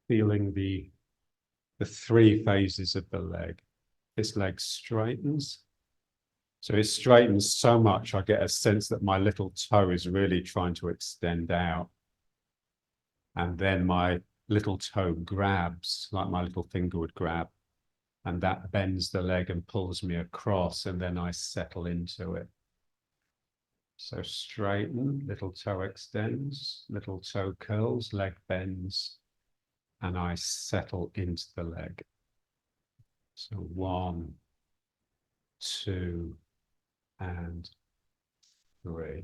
feeling the three phases of the leg. This leg straightens. So it straightens so much, I get a sense that my little toe is really trying to extend out. And then my little toe grabs, like my little finger would grab, and that bends the leg and pulls me across, and then I settle into it. So straighten, little toe extends, little toe curls, leg bends, and I settle into the leg. So 1, 2, and 3.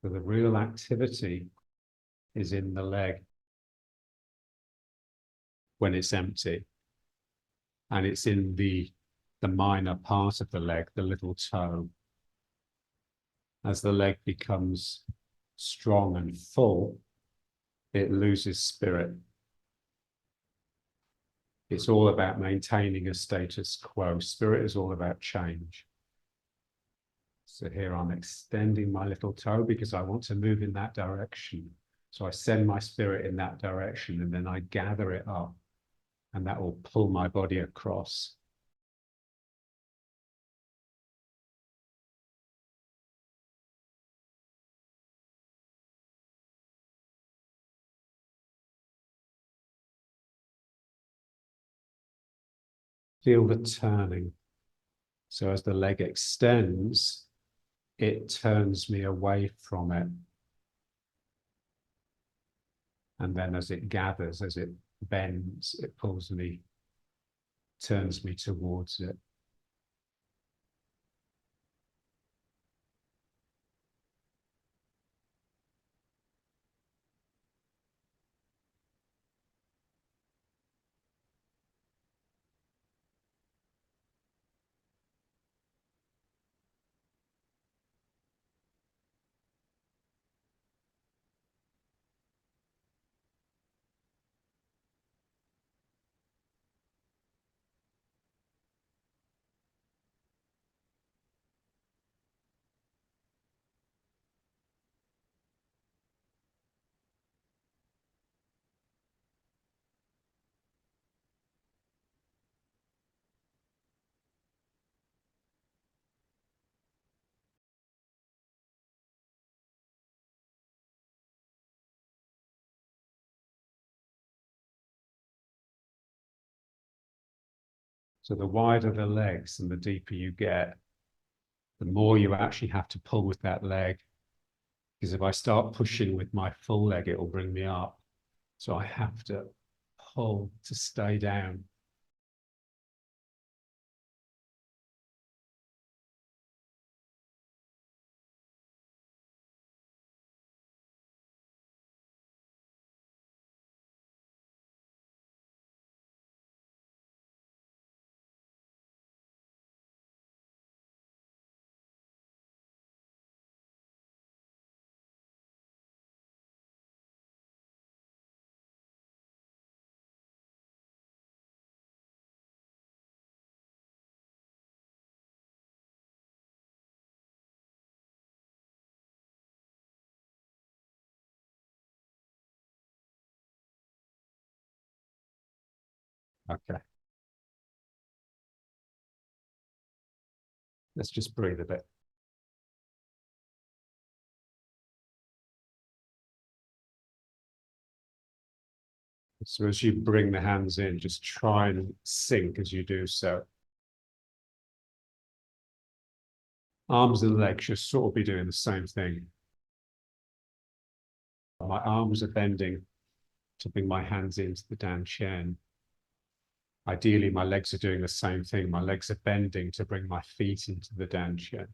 So the real activity is in the leg when it's empty. And it's in the minor part of the leg, the little toe. As the leg becomes strong and full, it loses spirit. It's all about maintaining a status quo. Spirit is all about change. So here I'm extending my little toe because I want to move in that direction. So I send my spirit in that direction, and then I gather it up, and that will pull my body across. Feel the turning. So as the leg extends, it turns me away from it. And then as it gathers, as it bends, it pulls me, turns me towards it. So the wider the legs and the deeper you get, the more you actually have to pull with that leg. Because if I start pushing with my full leg, it will bring me up. So I have to pull to stay down. Okay. Let's just breathe a bit. So as you bring the hands in, just try and sink as you do so. Arms and legs should sort of be doing the same thing. My arms are bending to bring my hands into the Dan Shen. Ideally, my legs are doing the same thing. My legs are bending to bring my feet into the Dan Shen.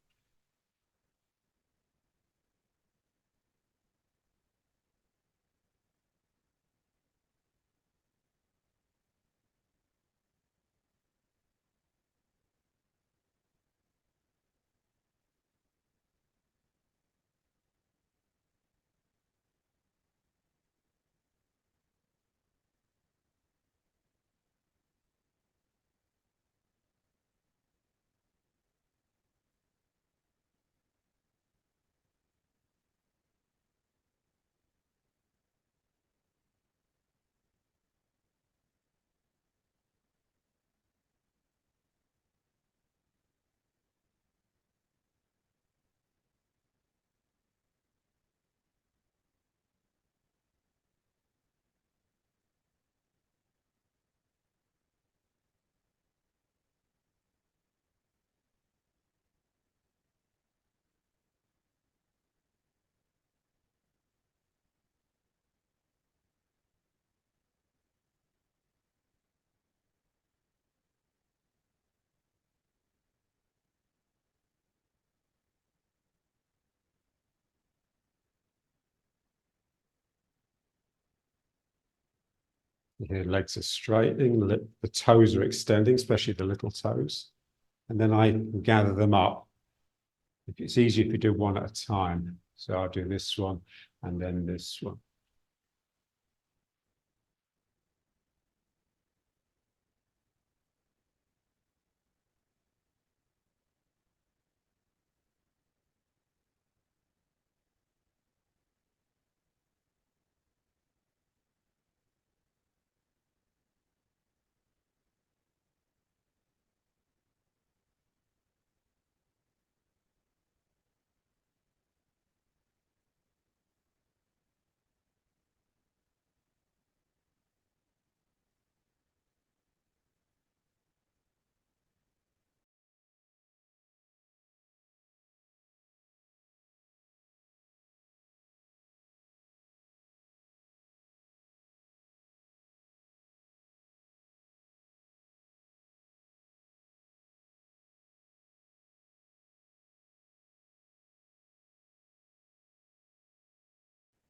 The legs are straightening, the toes are extending, especially the little toes. And then I gather them up. It's easier if you do one at a time. So I'll do this one and then this one.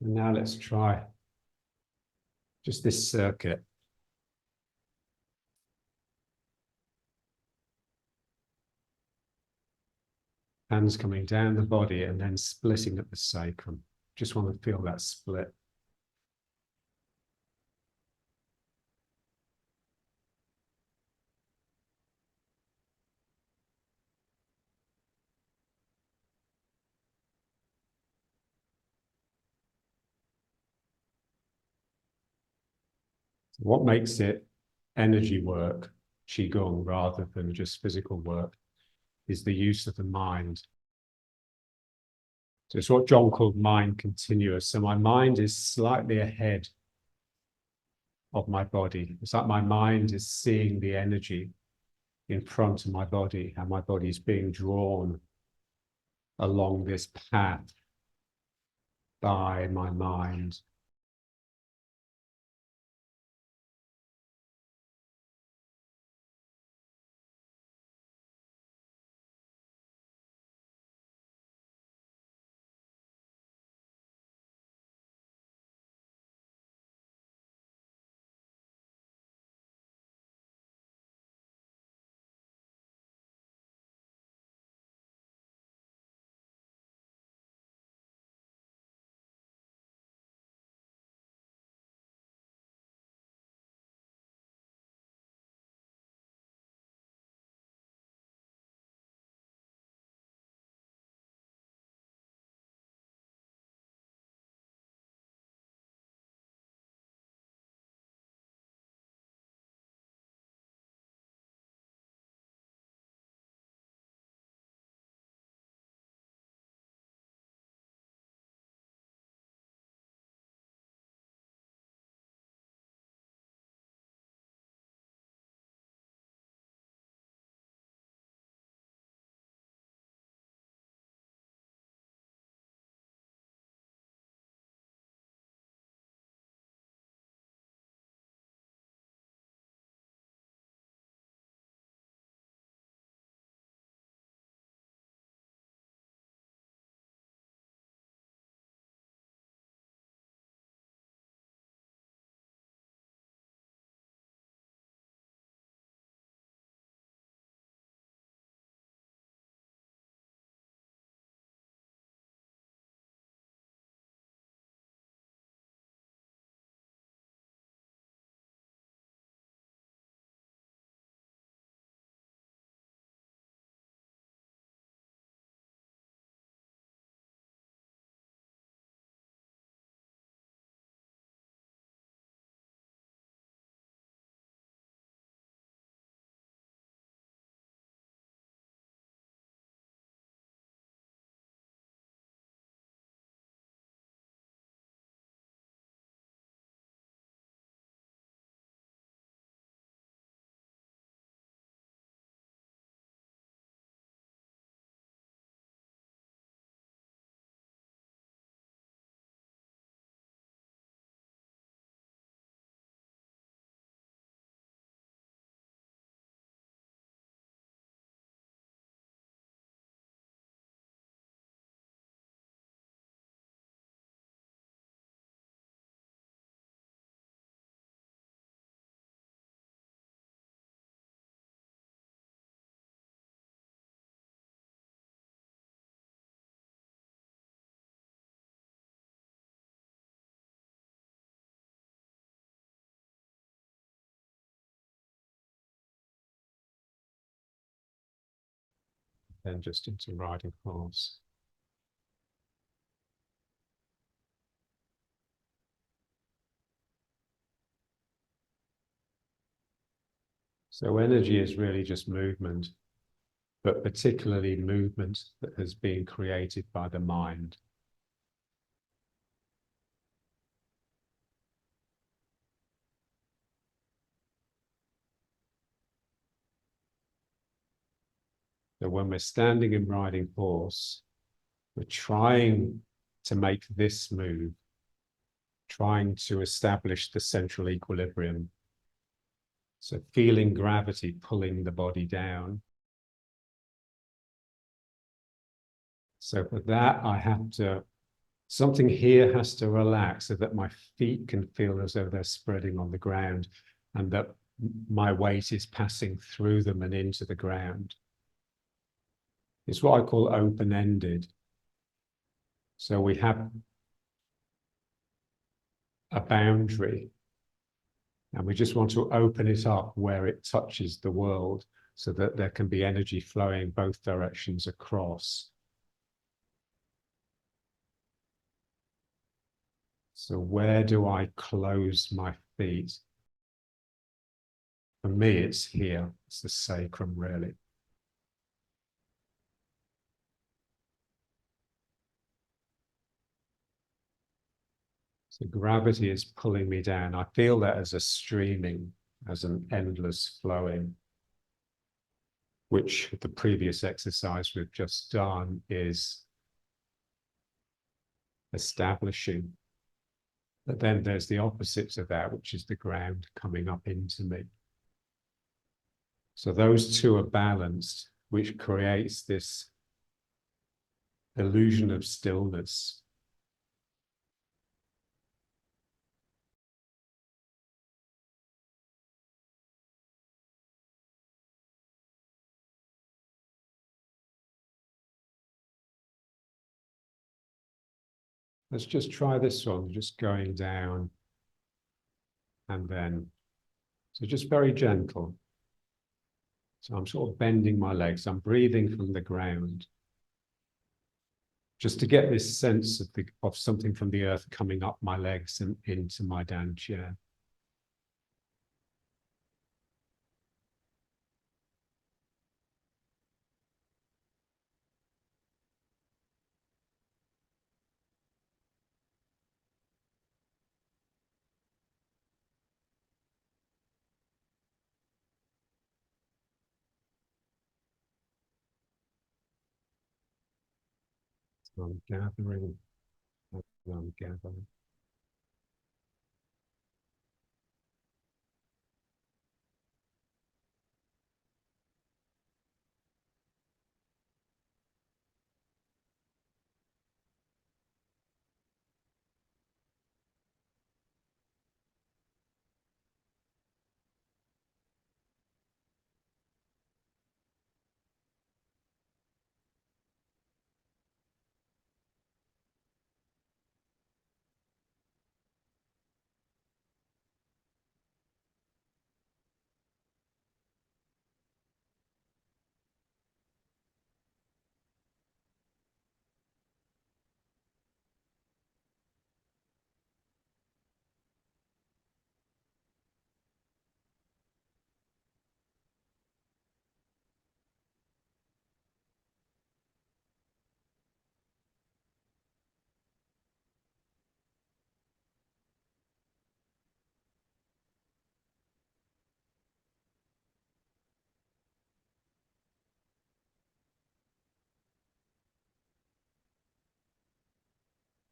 And now let's try just this circuit. Hands coming down the body and then splitting at the sacrum. Just want to feel that split. What makes it energy work, Qigong, rather than just physical work, is the use of the mind. So it's what John called mind continuous. So my mind is slightly ahead of my body. It's like my mind is seeing the energy in front of my body, and my body is being drawn along this path by my mind. then just into riding horse. So energy is really just movement, but particularly movement that has been created by the mind. So when we're standing and riding horse, we're trying to make this move, trying to establish the central equilibrium. So feeling gravity pulling the body down. So for that, I have to, something here has to relax so that my feet can feel as though they're spreading on the ground and that my weight is passing through them and into the ground. It's what I call open-ended. So we have a boundary and we just want to open it up where it touches the world so that there can be energy flowing both directions across. So where do I close my feet? For me, it's here. It's the sacrum, really. So gravity is pulling me down. I feel that as a streaming, as an endless flowing, which the previous exercise we've just done is establishing. But then there's the opposite of that, which is the ground coming up into me. So those two are balanced, which creates this illusion of stillness. Let's just try this one, just going down and then, so just very gentle. So I'm sort of bending my legs. I'm breathing from the ground. Just to get this sense of something from the earth coming up my legs and into my down chair. So I'm gathering, I'm gathering.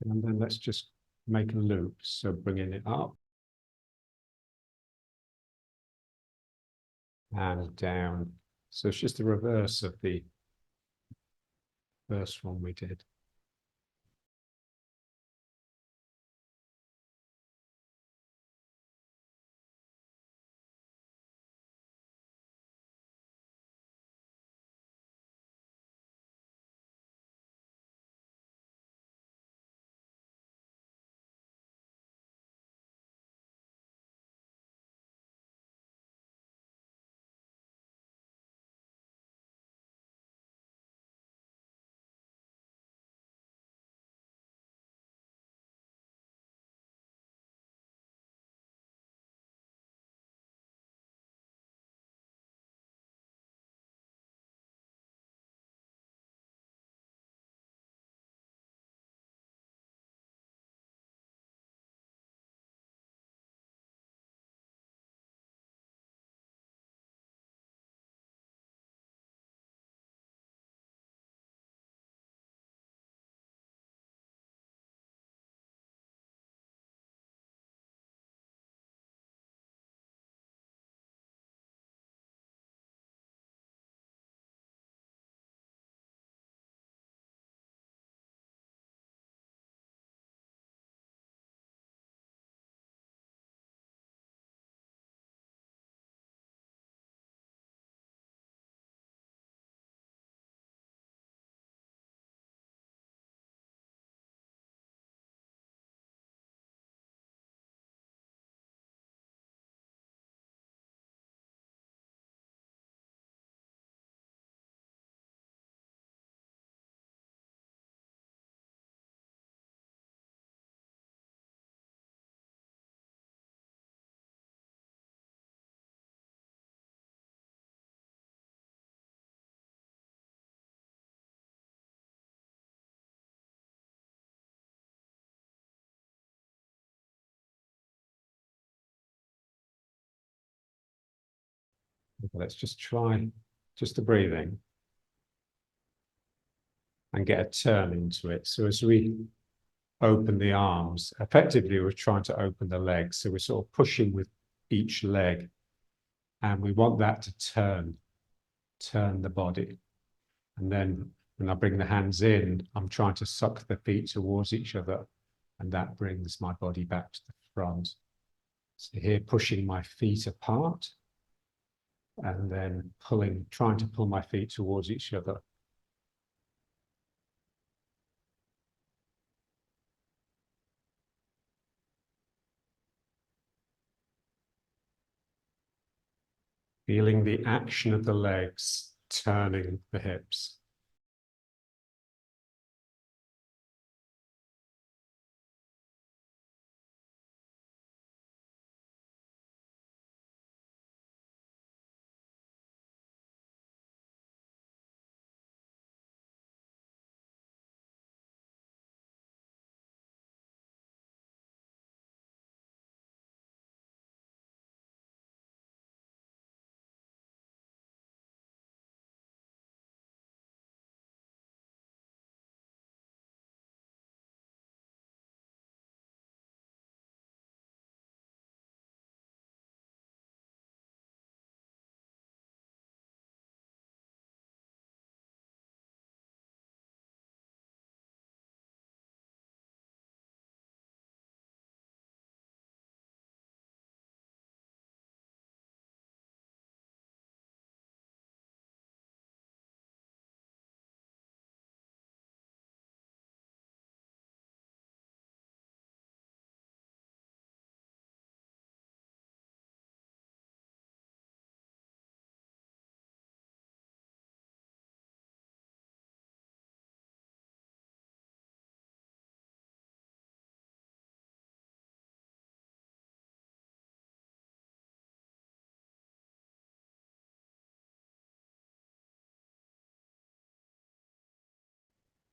And then let's just make a loop. So bringing it up and down. So it's just the reverse of the first one we did. Let's just try just the breathing and get a turn into it. So as we open the arms, effectively we're trying to open the legs. So we're sort of pushing with each leg, and we want that to turn the body. And then when I bring the hands in, I'm trying to suck the feet towards each other, and that brings my body back to the front. So here, pushing my feet apart, and then trying to pull my feet towards each other. Feeling the action of the legs turning the hips.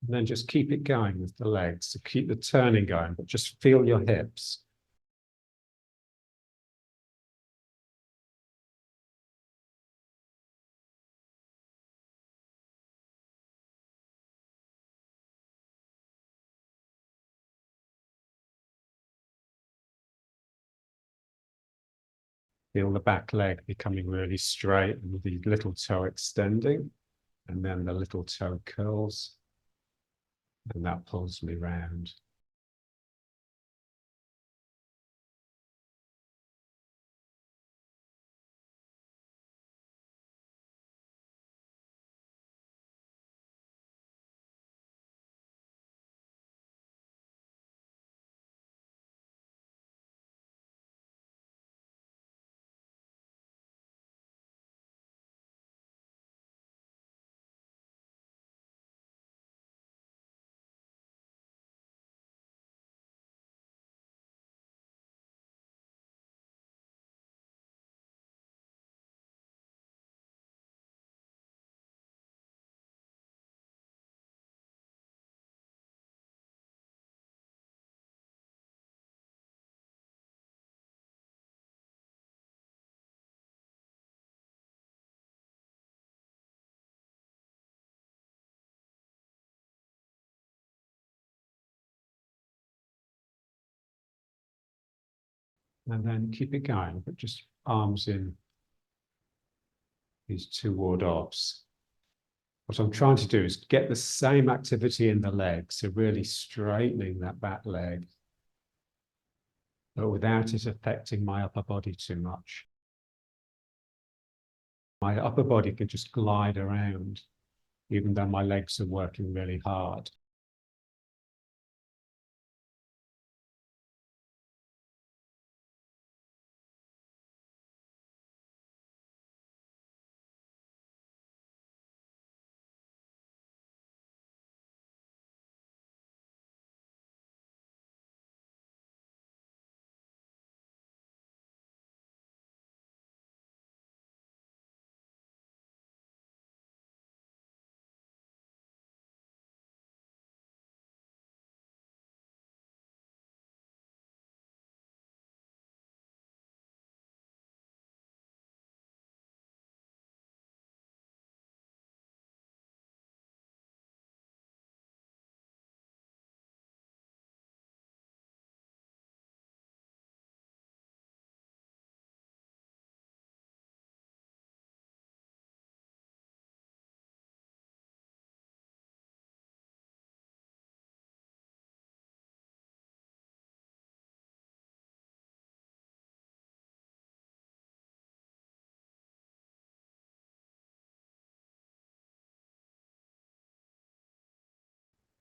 And then just keep it going with the legs. So keep the turning going, but just feel your hips. Feel the back leg becoming really straight and the little toe extending, and then the little toe curls, and that pulls me round. And then keep it going, but just arms in these toward obs. What I'm trying to do is get the same activity in the leg, so really straightening that back leg, but without it affecting my upper body too much. My upper body can just glide around, even though my legs are working really hard.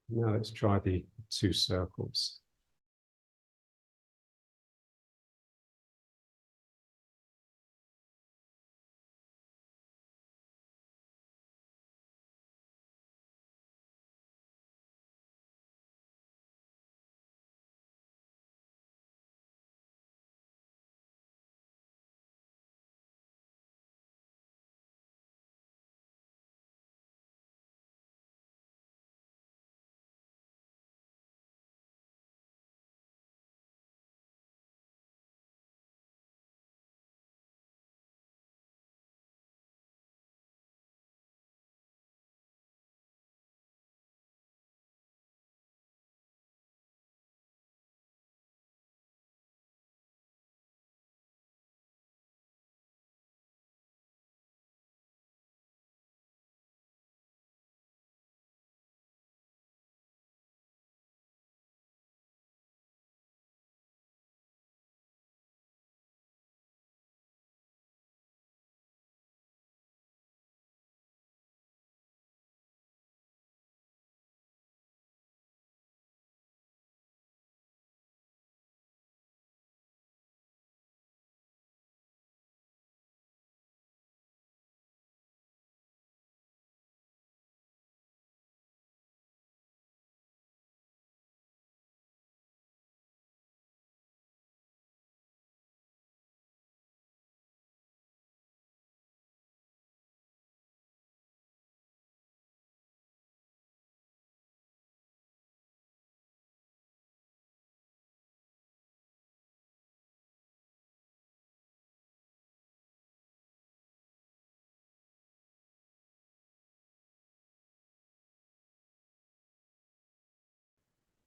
Now let's try the two circles.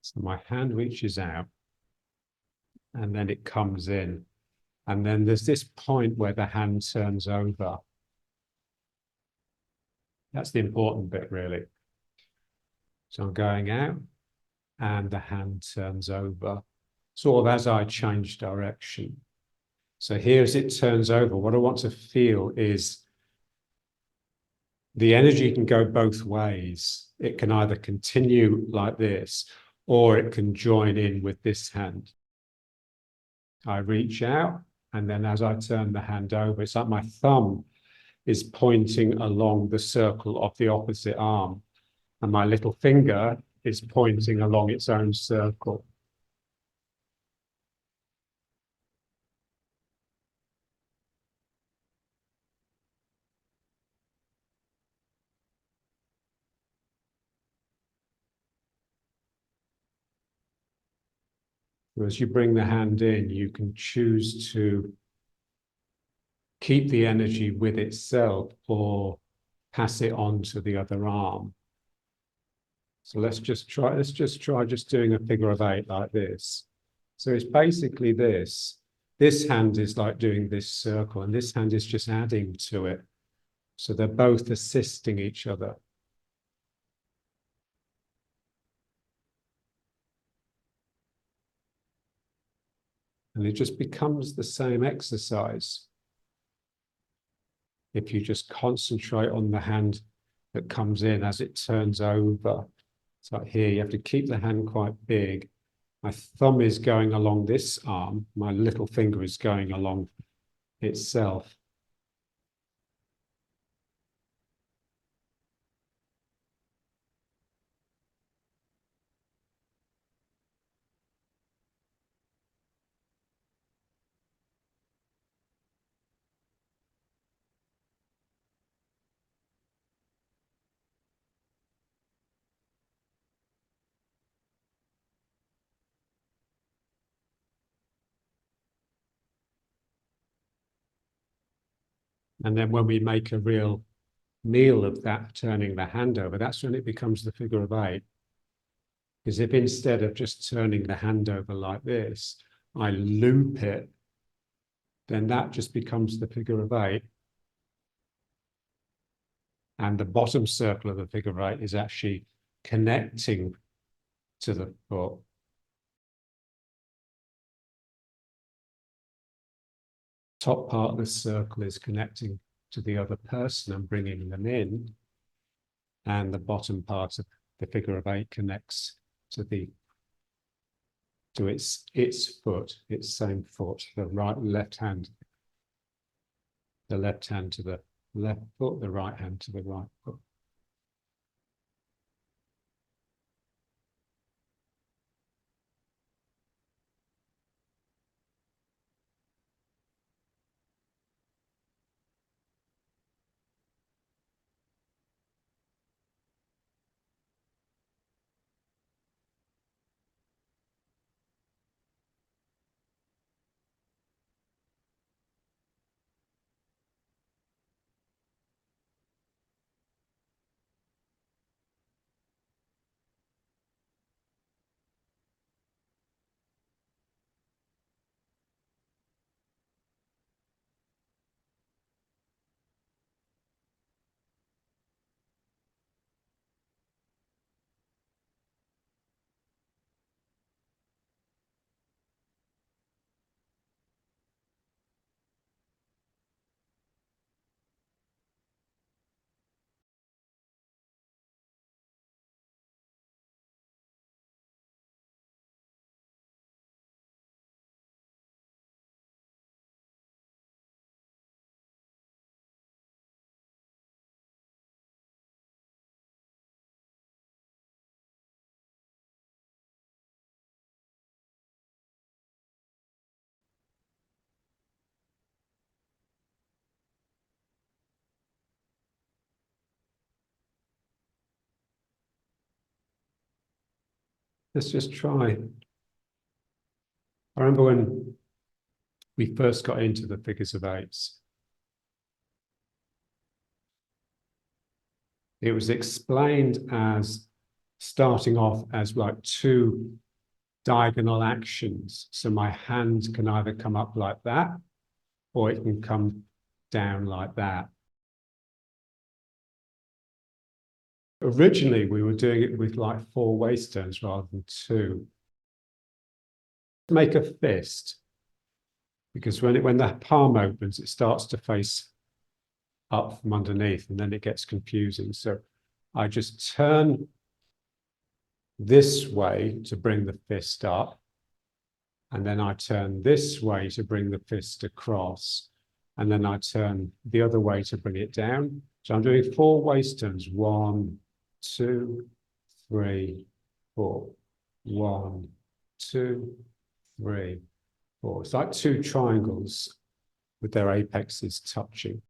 So my hand reaches out and then it comes in. And then there's this point where the hand turns over. That's the important bit, really. So I'm going out and the hand turns over, sort of as I change direction. So here as it turns over, what I want to feel is the energy can go both ways. It can either continue like this, or it can join in with this hand. I reach out, and then as I turn the hand over, it's like my thumb is pointing along the circle of the opposite arm, and my little finger is pointing along its own circle. As you bring the hand in, you can choose to keep the energy with itself or pass it on to the other arm. So let's just try just doing a figure of 8 like this. So it's basically this. This hand is like doing this circle, and this hand is just adding to it. So they're both assisting each other. And it just becomes the same exercise if you just concentrate on the hand that comes in as it turns over. So here you have to keep the hand quite big. My thumb is going along this arm. My little finger is going along itself. And then when we make a real meal of that, turning the hand over, that's when it becomes the figure of 8. Because if instead of just turning the hand over like this, I loop it, then that just becomes the figure of 8. And the bottom circle of the figure of 8 is actually connecting to the foot. Top part of the circle is connecting to the other person and bringing them in. And the bottom part of the figure of 8 connects to its foot, its same foot, the left hand to the left foot, the right hand to the right foot. Let's just try. I remember when we first got into the figures of 8s, it was explained as starting off as like 2 diagonal actions. So my hand can either come up like that, or it can come down like that. Originally, we were doing it with like 4 waist turns rather than 2. Make a fist, because when the palm opens, it starts to face up from underneath, and then it gets confusing. So I just turn this way to bring the fist up, and then I turn this way to bring the fist across, and then I turn the other way to bring it down. So I'm doing 4 waist turns. 1, 2, 3, 4. 1, 2, 3, 4. It's like 2 triangles with their apexes touching.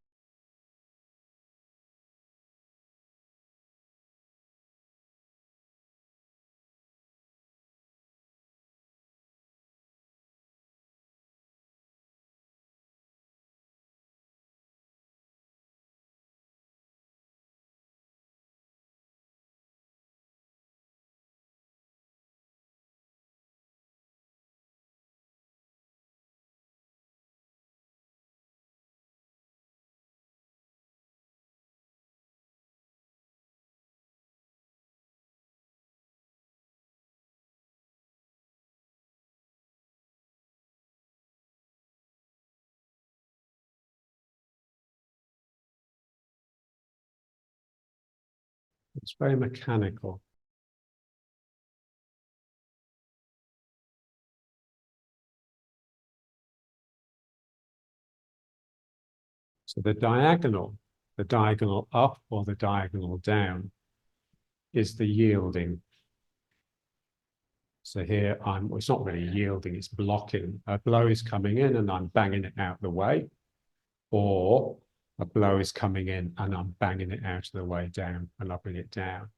It's very mechanical. So the diagonal up or the diagonal down is the yielding. So here it's not really yielding, it's blocking. A blow is coming in and I'm banging it out the way, or a blow is coming in and I'm banging it out of the way down and I bring it down.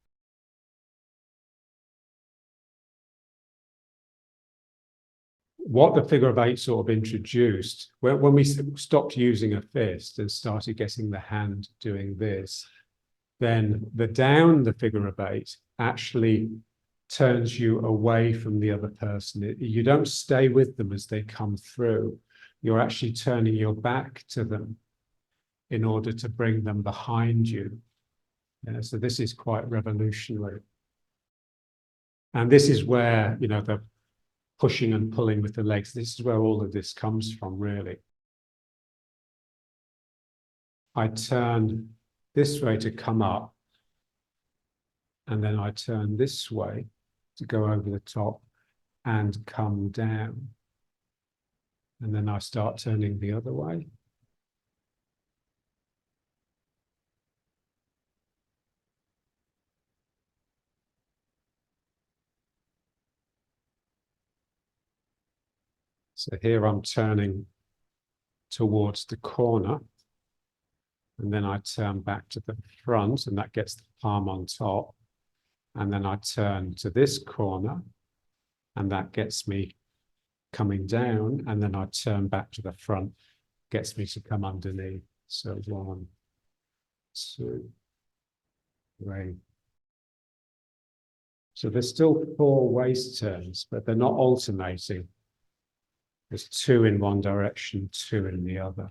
What the figure of 8 sort of introduced, when we stopped using a fist and started getting the hand doing this, then the figure of 8 actually turns you away from the other person. You don't stay with them as they come through. You're actually turning your back to them in order to bring them behind you. Yeah, so this is quite revolutionary. And this is where, the pushing and pulling with the legs, this is where all of this comes from, really. I turn this way to come up, and then I turn this way to go over the top and come down. And then I start turning the other way. So here I'm turning towards the corner, and then I turn back to the front, and that gets the palm on top. And then I turn to this corner, and that gets me coming down, and then I turn back to the front, gets me to come underneath. So 1, 2, 3. So there's still 4 waist turns, but they're not alternating. There's 2 in one direction, 2 in the other.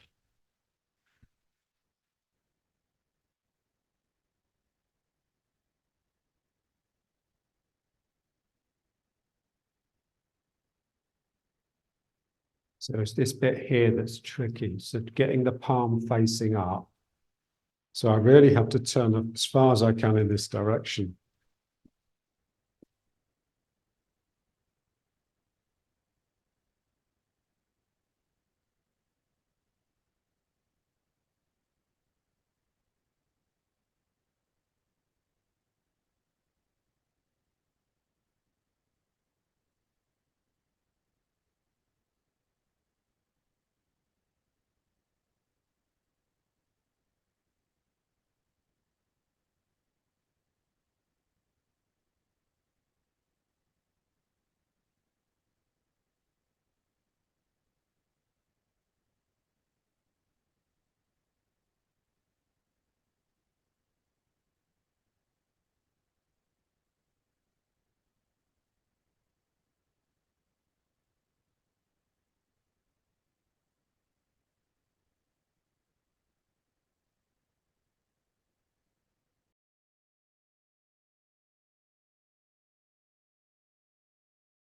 So it's this bit here that's tricky. So getting the palm facing up. So I really have to turn as far as I can in this direction.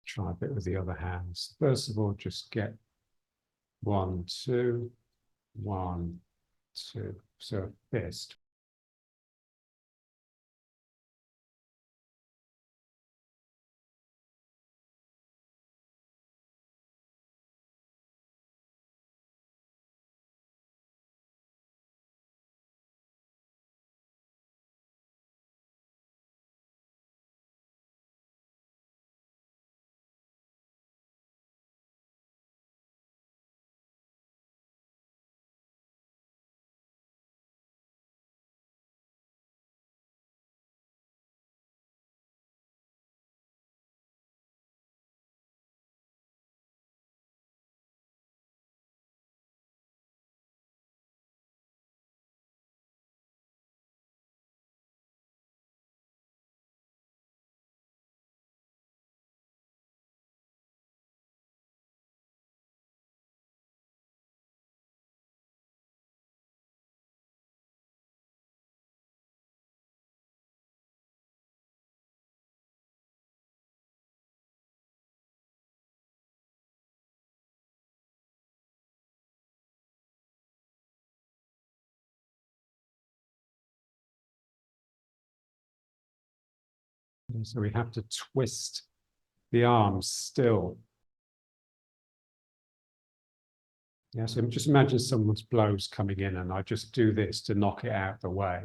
Try a bit with the other hands. First of all, just get 1, 2, 1, 2. So fist. And so we have to twist the arms still. Yeah, so just imagine someone's blows coming in and I just do this to knock it out of the way.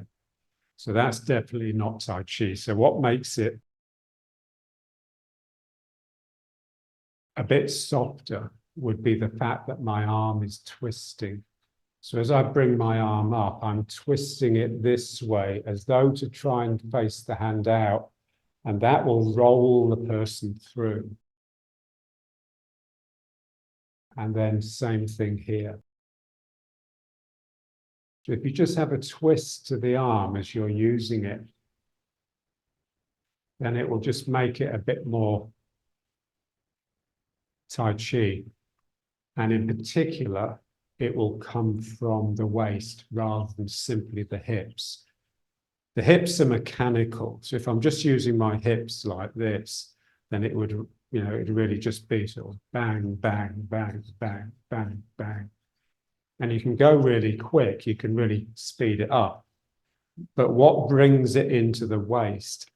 So that's definitely not Tai Chi. So what makes it a bit softer would be the fact that my arm is twisting. So as I bring my arm up, I'm twisting it this way as though to try and face the hand out, and that will roll the person through. And then same thing here. So if you just have a twist to the arm as you're using it, then it will just make it a bit more Tai Chi. And in particular, it will come from the waist rather than simply the hips. The hips are mechanical. So if I'm just using my hips like this, then it would, it'd really just be sort of bang, bang, bang, bang, bang, bang. And you can go really quick. You can really speed it up. But what brings it into the waist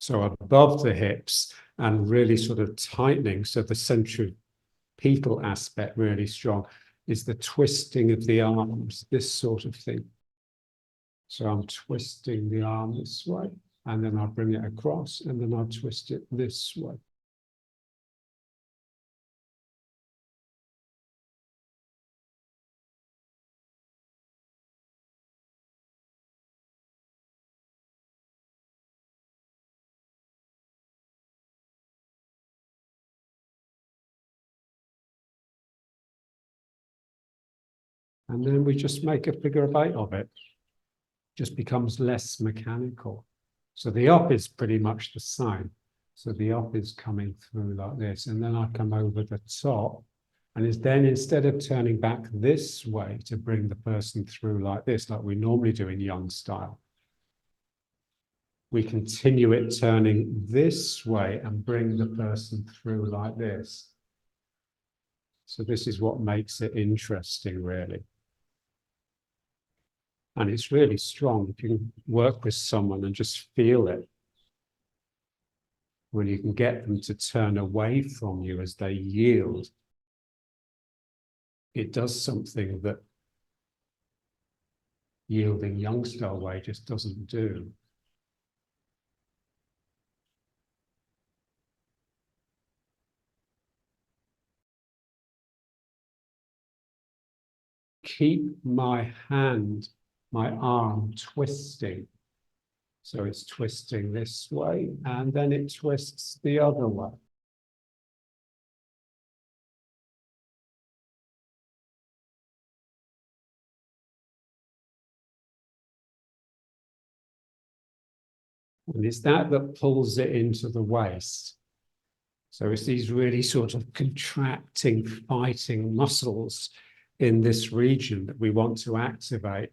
So above the hips and really sort of tightening. So the centripetal aspect really strong is the twisting of the arms, this sort of thing. So I'm twisting the arm this way, and then I'll bring it across, and then I'll twist it this way. And then we just make a figure of 8 of it. Just becomes less mechanical. So the up is pretty much the same. So the up is coming through like this, and then I come over the top, and it's then instead of turning back this way to bring the person through like this, like we normally do in Young style, we continue it turning this way and bring the person through like this. So this is what makes it interesting, really. And it's really strong if you can work with someone and just feel it. When you can get them to turn away from you as they yield, it does something that yielding Young style way just doesn't do. Keep my hand, my arm twisting. So it's twisting this way, and then it twists the other way. And it's that pulls it into the waist. So it's these really sort of contracting, fighting muscles in this region that we want to activate.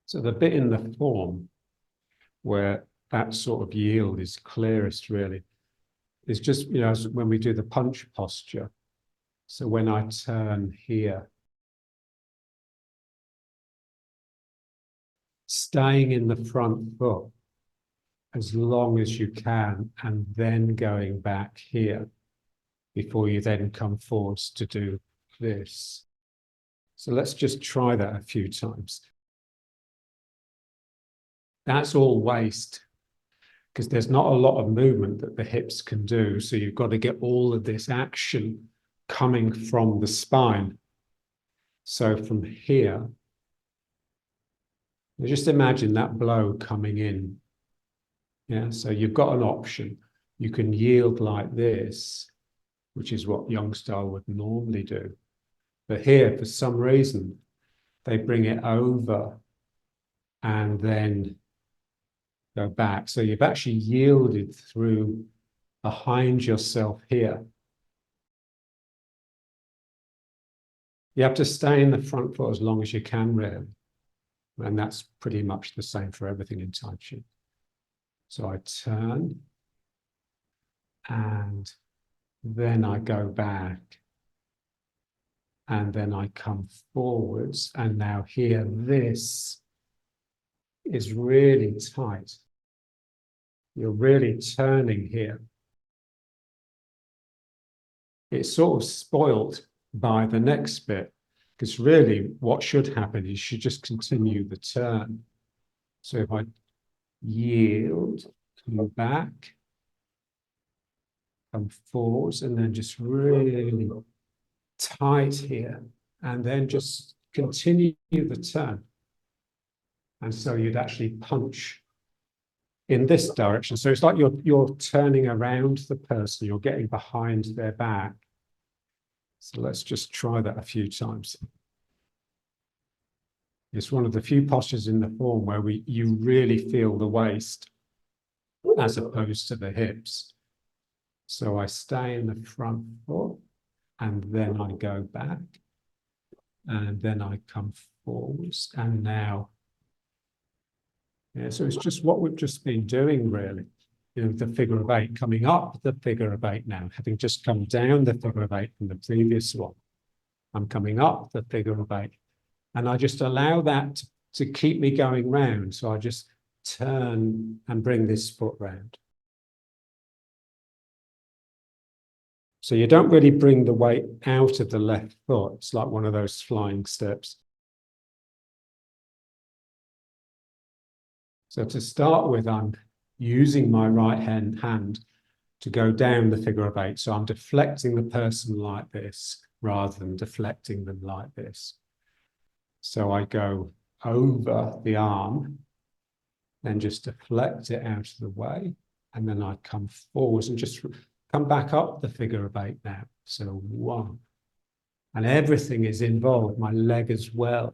So the bit in the form where that sort of yield is clearest really is just, you know, when we do the punch posture. So when I turn here, staying in the front foot as long as you can, and then going back here before you then come forwards to do this. So let's just try that a few times. That's all waist, because there's not a lot of movement that the hips can do. So you've got to get all of this action coming from the spine. So from here, just imagine that blow coming in. Yeah, so you've got an option. You can yield like this, which is what Young style would normally do. But here, for some reason, they bring it over and then go back. So you've actually yielded through behind yourself here. You have to stay in the front foot as long as you can, really. And that's pretty much the same for everything in Tai Chi. So I turn and then I go back and then I come forwards. And now here, this is really tight. You're really turning here. It's sort of spoilt by the next bit, because really what should happen is you should just continue the turn. So if I yield, come back, come forwards, and then just really tight here, and then just continue the turn. And so you'd actually punch in this direction. So it's like you're turning around the person, you're getting behind their back. So let's just try that a few times. It's one of the few postures in the form where you really feel the waist as opposed to the hips. So I stay in the front foot and then I go back and then I come forwards and now, yeah, so it's just what we've just been doing really. You know, the figure of eight, coming up the figure of eight now, having just come down the figure of eight from the previous one. I'm coming up the figure of eight and I just allow that to keep me going round. So I just turn and bring this foot round. So you don't really bring the weight out of the left foot. It's like one of those flying steps. So to start with, I'm using my right hand to go down the figure of eight. So I'm deflecting the person like this rather than deflecting them like this. So I go over the arm, then just deflect it out of the way. And then I come forwards and just come back up the figure of eight now. So one. And everything is involved, my leg as well.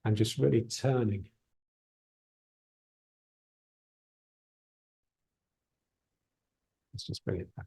And just really turning. Let's just bring it back.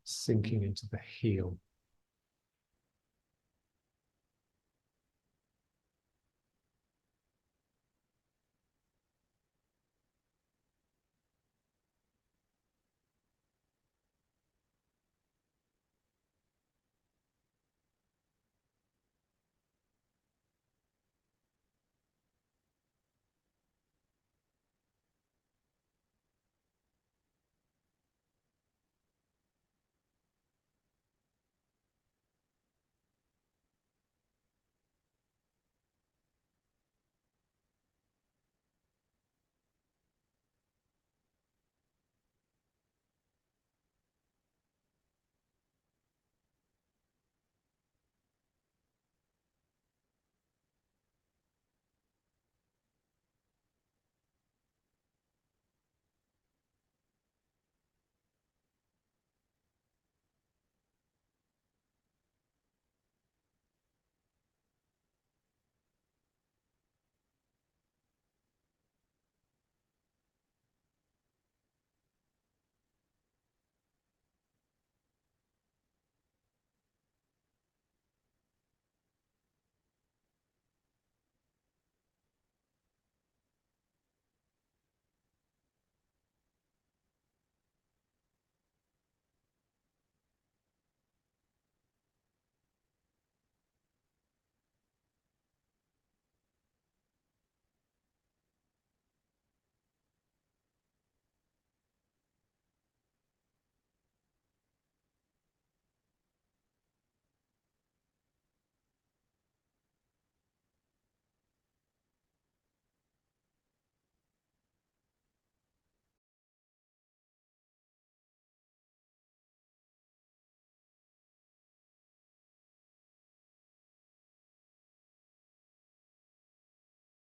Sinking into the heel.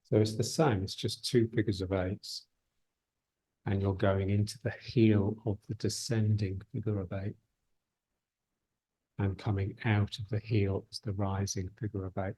So it's the same, it's just two figures of eights. And you're going into the heel of the descending figure of eight. And coming out of the heel is the rising figure of eight.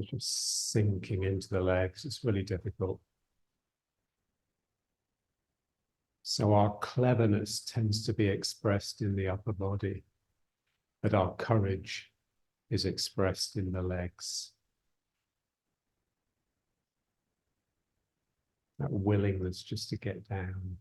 Just sinking into the legs, it's really difficult. So our cleverness tends to be expressed in the upper body, but our courage is expressed in the legs. That willingness just to get down.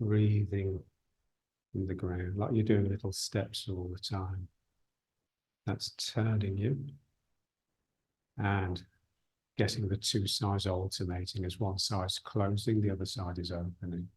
Breathing in the ground, like you're doing little steps all the time. That's turning you and getting the two sides alternating as one side's closing, the other side is opening.